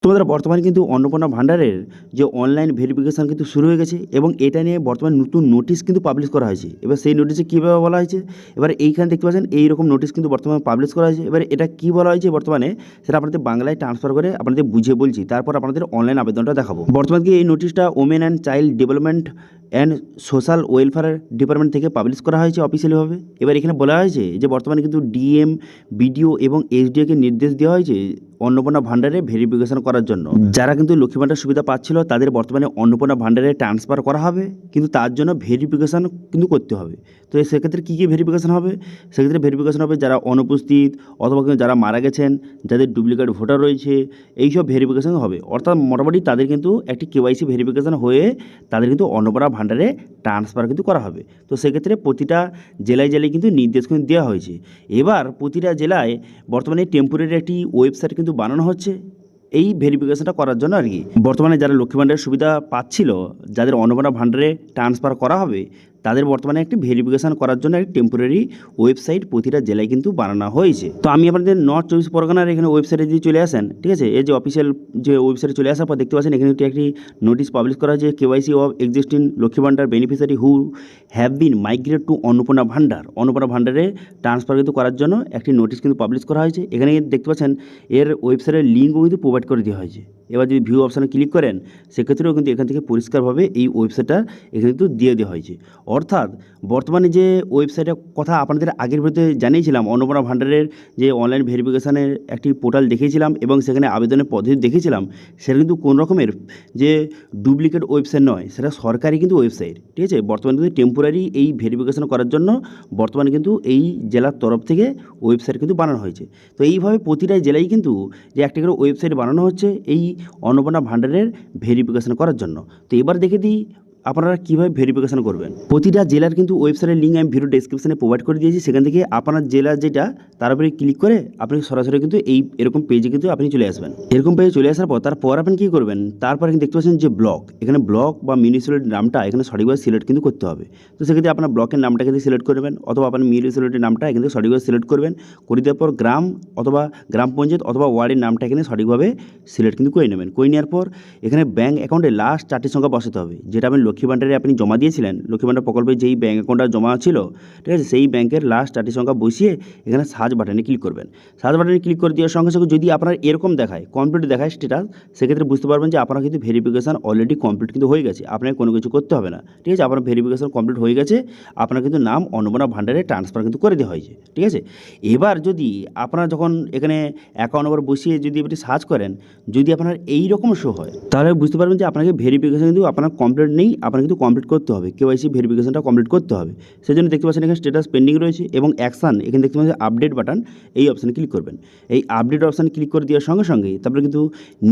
তোমাদের বর্তমানে কিন্তু অন্নপূর্ণা ভান্ডারের যে অনলাইন ভেরিফিকেশান কিন্তু শুরু হয়ে গেছে এবং এটা নিয়ে বর্তমানে নতুন নোটিশ কিন্তু পাবলিশ করা হয়েছে। এবার সেই নোটিশে কীভাবে বলা হয়েছে, এবার এইখানে দেখতে পাচ্ছেন এইরকম নোটিশ কিন্তু বর্তমানে পাবলিশ করা হয়েছে। এবার এটা কী বলা হয়েছে বর্তমানে সেটা আপনাদের বাংলায় ট্রান্সফার করে আপনাদের বুঝিয়ে বলছি, তারপর আপনাদের অনলাইন আবেদনটা দেখাবো। বর্তমানে এই নোটিশটা women and child development and social welfare department থেকে পাবলিশ করা হয়েছে অফিসিয়ালিভাবে। এবার এখানে বলা হয়েছে যে বর্তমানে কিন্তু ডিএম, বিডিও এবং এসডিওকে নির্দেশ দেওয়া হয়েছে অন্নপূর্ণা ভান্ডারে ভেরিফিকেশন করার জন্য। যারা কিন্তু লক্ষ্মী ভান্ডার সুবিধা পাচ্ছিল তাদের বর্তমানে অন্নপূর্ণা ভান্ডারে ট্রান্সফার করা হবে, কিন্তু তার জন্য ভেরিফিকেশান কিন্তু করতে হবে। তো সেক্ষেত্রে কী কী ভেরিফিকেশান হবে, সেক্ষেত্রে ভেরিফিকেশান হবে যারা অনুপস্থিত অথবা যারা মারা গেছেন, যাদের ডুপ্লিকেট ভোটার রয়েছে, এইসব ভেরিফিকেশান হবে। অর্থাৎ মোটামুটি তাদের কিন্তু একটি কেওয়াইসি ভেরিফিকেশান হয়ে তাদের কিন্তু অন্নপূর্ণা ভান্ডারে ট্রান্সফার কিন্তু করা হবে। তো সেক্ষেত্রে প্রতিটা জেলায় জেলায় কিন্তু নির্দেশ কিন্তু দেওয়া হয়েছে। এবার প্রতিটা জেলায় বর্তমানে টেম্পোরারি একটি ওয়েবসাইট কিন্তু বানানো হচ্ছে এই ভেরিফিকেশনটা করার জন্য আর কি। বর্তমানে যারা লক্ষ্মী ভান্ডারের সুবিধা পাচ্ছিল, যাদের অন্নপূর্ণা ভান্ডারে ট্রান্সফার করা হবে, তাদের বর্তমানে একটি ভেরিফিকেশান করার জন্য একটি টেম্পোরারি ওয়েবসাইট প্রতিটা জেলায় কিন্তু বানানো হয়েছে। তো আমি আপনাদের নর্থ চব্বিশ পরগনার এখানে ওয়েবসাইটে যদি চলে আসেন, ঠিক আছে, এই যে অফিসিয়াল যে ওয়েবসাইটে চলে আসার পর দেখতে পাচ্ছেন এখানে একটি নোটিশ পাবলিশ করা হয়েছে, KYC of existing Lakshmi Bhandar beneficiary who have been migrate to Annapurna Bhandar. Annapurna ভান্ডারে ট্রান্সফার কিন্তু করার জন্য একটি নোটিশ কিন্তু পাবলিশ করা হয়েছে। এখানে দেখতে পাচ্ছেন এর ওয়েবসাইটের লিঙ্কও কিন্তু প্রোভাইড করে দেওয়া হয়েছে। এবার যদি ভিউ অপশানে ক্লিক করেন সেক্ষেত্রেও কিন্তু এখান থেকে পরিষ্কারভাবে এই ওয়েবসাইটটা এখানে কিন্তু দিয়ে দেওয়া হয়েছে। অর্থাৎ বর্তমানে যে ওয়েবসাইটের কথা আপনাদের আগের ভিডিওতে জানিয়েছিলাম, অন্নপূর্ণা ভান্ডারের যে অনলাইন ভেরিফিকেশানের একটি পোর্টাল দেখিয়েছিলাম এবং সেখানে আবেদনের পদ্ধতি দেখিয়েছিলাম, সেটা কিন্তু কোনো রকমের যে ডুপ্লিকেট ওয়েবসাইট নয়, সেটা সরকারি কিন্তু ওয়েবসাইট, ঠিক আছে। বর্তমানে কিন্তু টেম্পোরারি এই ভেরিফিকেশান করার জন্য বর্তমানে কিন্তু এই জেলার তরফ থেকে ওয়েবসাইট কিন্তু বানানো হয়েছে। তো এইভাবে প্রতিটা জেলায় কিন্তু যে একটা করে ওয়েবসাইট বানানো হচ্ছে এই অন্নপূর্ণা ভান্ডারের ভেরিফিকেশান করার জন্য। তো এবার দেখে দিই আপনারা কীভাবে ভেরিফিকেশান করবেন। প্রতিটা জেলার কিন্তু ওয়েবসাইটের লিঙ্ক আমি ভিডিও ডেসক্রিপশনে প্রোভাইড করে দিয়েছি। সেখান থেকে আপনার জেলা যেটা তার উপরে ক্লিক করে আপনি সরাসরি কিন্তু এরকম পেজে কিন্তু আপনি চলে আসবেন। এরকম পেজে চলে আসার পর তারপর আপনি কী করবেন, তারপরে কিন্তু দেখতে পাচ্ছেন যে ব্লক, এখানে ব্লক বা মিউনিসিপ্যালিটির নামটা এখানে সঠিকভাবে সিলেক্ট কিন্তু করতে হবে। তো সেক্ষেত্রে আপনার ব্লকের নামটা কিন্তু সিলেক্ট করবেন অথবা আপনার মিউনিসিপ্যালিটির নামটা এখানে সঠিকভাবে সিলেক্ট করবেন। করে দেওয়ার পর গ্রাম অথবা গ্রাম পঞ্চায়েত অথবা ওয়ার্ডের নামটা এখানে সঠিকভাবে সিলেক্ট কিন্তু করে নেবেন। করে নেওয়ার পর এখানে ব্যাঙ্ক অ্যাকাউন্টে লাস্ট 4টি সংখ্যা বসাতে হবে, যেটা আপনি লক্ষ্মী ভান্ডারে আপনি জমা দিয়েছিলেন। লক্ষ্মী ভান্ডার প্রকল্পে যেই ব্যাঙ্ক অ্যাকাউন্টটা জমা ছিল, ঠিক আছে, সেই ব্যাংকের লাস্ট 4টি সংখ্যা বসিয়ে এখানে সার্চ বাটনে ক্লিক করবেন। সার্চ বাটনে ক্লিক করে দেওয়ার সঙ্গে সঙ্গে যদি আপনার এরকম দেখায় কমপ্লিট দেখায় স্ট্যাটাস, সেক্ষেত্রে বুঝতে পারবেন যে আপনার কিন্তু ভেরিফিকেশান অলরেডি কমপ্লিট কিন্তু হয়ে গেছে, আপনাকে কোনো কিছু করতে হবে না, ঠিক আছে। আপনার ভেরিফিকেশান কমপ্লিট হয়ে গেছে, আপনার কিন্তু নাম অন্নপূর্ণা ভান্ডারে ট্রান্সফার কিন্তু করে দেওয়া হয়েছে, ঠিক আছে। এবার যদি আপনারা যখন এখানে অ্যাকাউন্ট নম্বর বসিয়ে যদি আপনি সার্চ করেন, যদি আপনার এই রকম শো হয়, তাহলে বুঝতে পারবেন যে আপনাকে ভেরিফিকেশান কিন্তু আপনার কমপ্লিট নেই, আপনার কিন্তু কমপ্লিট করতে হবে, কেওয়াইসি ভেরিফিকেশনটা কমপ্লিট করতে হবে। সেই জন্য দেখতে পাচ্ছেন এখানে স্ট্যাটাস পেন্ডিং রয়েছে এবং অ্যাকশান, এখানে দেখতে পাচ্ছেন আপডেট বাটন, এই অপশানে ক্লিক করবেন। এই আপডেট অপশানে ক্লিক করে দেওয়ার সঙ্গে সঙ্গে তারপরে কিন্তু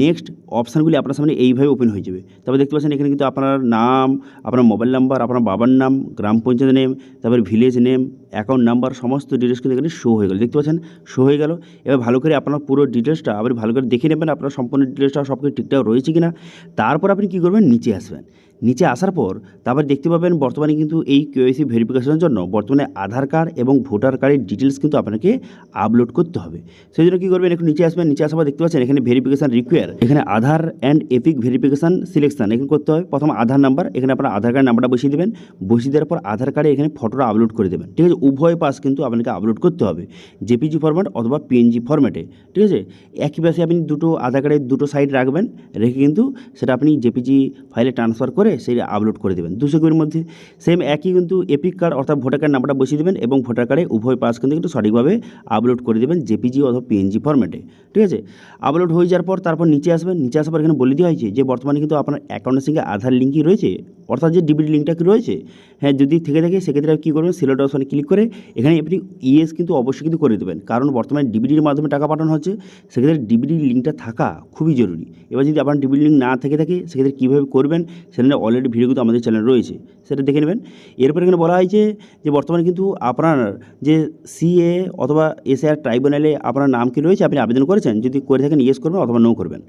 নেক্সট অপশানগুলি আপনার সামনে এইভাবে ওপেন হয়ে যাবে। তারপরে দেখতে পাচ্ছেন এখানে কিন্তু আপনার নাম, আপনার মোবাইল নাম্বার, আপনার বাবার নাম, গ্রাম পঞ্চায়েত নেম, তারপরে ভিলেজ নেম, অ্যাকাউন্ট নাম্বার, সমস্ত ডিটেলস কিন্তু এখানে শো হয়ে গেল। দেখতে পাচ্ছেন শো হয়ে গেল। এবার ভালো করে আপনার পুরো ডিটেলসটা আবার ভালো করে দেখে নেবেন, আপনার সম্পূর্ণ ডিটেলসটা সব কিছু ঠিকঠাক রয়েছে কিনা। তারপর আপনি কী করবেন, নিচে আসবেন। নিচে আসার পর তারপর দেখতে পাবেন বর্তমানে কিন্তু এই কেওয়াইসি ভেরিফিকেশনের জন্য বর্তমানে আধার কার্ড এবং ভোটার কার্ডের ডিটেলস কিন্তু আপনাকে আপলোড করতে হবে। সেই জন্য কী করবেন, একটু নিচে আসবেন। নিচে আসার পর দেখতে পাচ্ছেন এখানে ভেরিফিকেশান রিকোয়ার, এখানে আধার অ্যান্ড এপিক ভেরিফিকেশান সিলেকশন এখানে করতে হবে। প্রথম আধার নাম্বার, এখানে আপনার আধার কার্ড নাম্বারটা বসিয়ে দেবেন। বসিয়ে দেওয়ার পর আধার কার্ডে এখানে ফটোটা আপলোড করে দেবেন, ঠিক আছে। উভয় পাশ কিন্তু আপনাকে আপলোড করতে হবে, জেপিজি ফরম্যাট অথবা পিএনজি ফরম্যাটে, ঠিক আছে। একই পাশে আপনি দুটো আধার কার্ডের দুটো সাইড রাখবেন, রেখে কিন্তু সেটা আপনি জেপিজি ফাইলে ট্রান্সফার করে সেই আপলোড করে দেবেন 2 সেকেন্ডের মধ্যে। সেম একই কিন্তু এপিক কার্ড অর্থাৎ ভোটার কার্ড নাম্বারটা বসিয়ে দেবেন এবং ভোটার কার্ডে উভয় পাশ কিন্তু সঠিকভাবে আপলোড করে দেবেন জেপিজি অথবা পিএনজি ফরম্যাটে, ঠিক আছে। আপলোড হয়ে যাওয়ার পর তারপর নিচে আসবেন। নিচে আসার পর এখানে বলে দেওয়া হয়েছে যে বর্তমানে কিন্তু আপনার অ্যাকাউন্টের সঙ্গে আধার লিঙ্কই রয়েছে, অর্থাৎ যে ডিবিটি লিঙ্কটা কি রয়েছে, হ্যাঁ, যদি থেকে থাকে সেক্ষেত্রে কী করবেন, সিলেক্ট অপশনে ক্লিক করে এখানে আপনি ইয়েস কিন্তু অবশ্যই কিন্তু করে দেবেন, কারণ বর্তমানে ডিবিটির মাধ্যমে টাকা পাঠানো হচ্ছে, সেক্ষেত্রে ডিবিটির লিঙ্কটা থাকা খুবই জরুরি। এবার যদি আপনার ডিবিটি লিঙ্ক না থেকে থাকে সেক্ষেত্রে কীভাবে করবেন সেখানে অলরেডি ভিডিও কিন্তু আমাদের চ্যানেল রয়েছে, সেটা দেখে নেবেন। এরপর এখানে বলা হয়েছে যে বর্তমানে কিন্তু আপনার যে সিএ অথবা এসআর ট্রাইব্যুনালে আপনার নাম কি রয়েছে, আপনি আবেদন করেছেন, যদি করে থাকেন ইয়েস করবেন অথবা নো করবেন।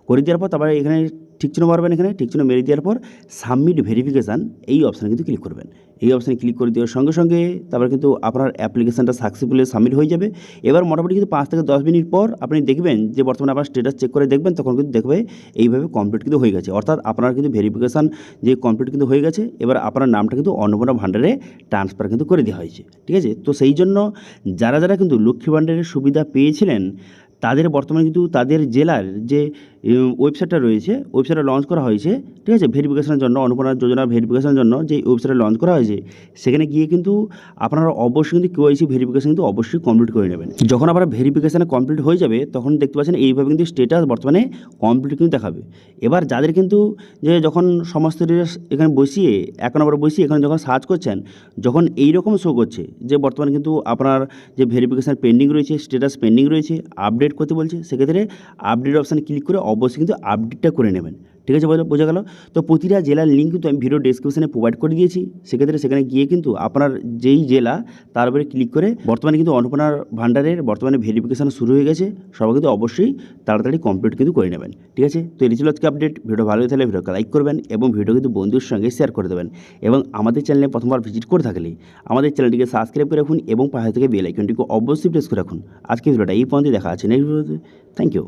করে দেওয়ার পর তারপরে এখানে ঠিক চিহ্ন মারবেন, এখানে ঠিক চিহ্ন মেরে দেওয়ার পর সাবমিট ভেরিফিকেশান এই অপশানে কিন্তু ক্লিক করবেন। এই অপশানে ক্লিক করে দেওয়ার সঙ্গে সঙ্গে তারপরে কিন্তু আপনার অ্যাপ্লিকেশানটা সাকসেসফুলি সাবমিট হয়ে যাবে। এবার মোটামুটি কিন্তু 5 থেকে 10 মিনিট পর আপনি দেখবেন যে বর্তমানে আপনার স্ট্যাটাস চেক করে দেখবেন, তখন কিন্তু দেখবে এইভাবে কমপ্লিট কিন্তু হয়ে গেছে, অর্থাৎ আপনার কিন্তু ভেরিফিকেশান যে কমপ্লিট কিন্তু হয়ে গেছে। এবার আপনার নামটা কিন্তু অন্নপূর্ণা ভাণ্ডারে ট্রান্সফার কিন্তু করে দেওয়া হয়েছে, ঠিক আছে। তো সেই জন্য যারা যারা কিন্তু লক্ষ্মী ভাণ্ডারের সুবিধা পেয়েছিলেন তাদের বর্তমানে কিন্তু তাদের জেলার যে ওয়েবসাইটটা রয়েছে, ওয়েবসাইটটা লঞ্চ করা হয়েছে, ঠিক আছে, ভেরিফিকেশনের জন্য, অন্নপূর্ণা যোজনা ভেরিফিকেশনের জন্য যে ওয়েবসাইটটা লঞ্চ করা হয়েছে, সেখানে গিয়ে কিন্তু আপনারা অবশ্যই কিন্তু কেওয়াইসি ভেরিফিকেশন কিন্তু অবশ্যই কমপ্লিট করে নেবেন। যখন আপনার ভেরিফিকেশানে কমপ্লিট হয়ে যাবে তখন দেখতে পাচ্ছেন এইভাবে কিন্তু স্ট্যাটাস বর্তমানে কমপ্লিট কিন্তু দেখাবে। এবার যাদের কিন্তু যে যখন সমস্ত ডিটেলস এখানে বসিয়ে 1 নম্বরে বসিয়ে এখানে যখন সার্চ করছেন, যখন এই রকম শো করছে যে বর্তমানে কিন্তু আপনার যে ভেরিফিকেশান পেন্ডিং রয়েছে, স্ট্যাটাস পেন্ডিং রয়েছে, আপডেট করতে বলছে, সেক্ষেত্রে আপডেট অপশানে ক্লিক করে অবশ্যই কিন্তু আপডেটটা করে নেবেন, ঠিক আছে, বোঝা গেল। তো প্রতিটা জেলার লিঙ্ক কিন্তু আমি ভিডিও ডেসক্রিপশনে প্রোভাইড করে দিয়েছি, সেক্ষেত্রে সেখানে গিয়ে কিন্তু আপনার যেই জেলা তার উপরে ক্লিক করে বর্তমানে কিন্তু অন্নপূর্ণা ভাণ্ডারের বর্তমানে ভেরিফিকেশান শুরু হয়ে গেছে, সবাই কিন্তু অবশ্যই তাড়াতাড়ি কমপ্লিট কিন্তু করে নেবেন, ঠিক আছে। তো এই ছিল আজকে আপডেট। ভিডিও ভালো হয়ে থাকলে ভিডিওকে লাইক করবেন এবং ভিডিও কিন্তু বন্ধুর সঙ্গে শেয়ার করে দেবেন, এবং আমাদের চ্যানেলে প্রথমবার ভিজিট করে থাকলে আমাদের চ্যানেলটিকে সাবস্ক্রাইব করে রাখুন এবং পাশে থেকে বেল আইকনটিকে অবশ্যই প্রেস করে রাখুন। আজকে ভিডিওটা এই পর্যন্ত, দেখা আছে নেক্সট ভিডিওতে। Thank you.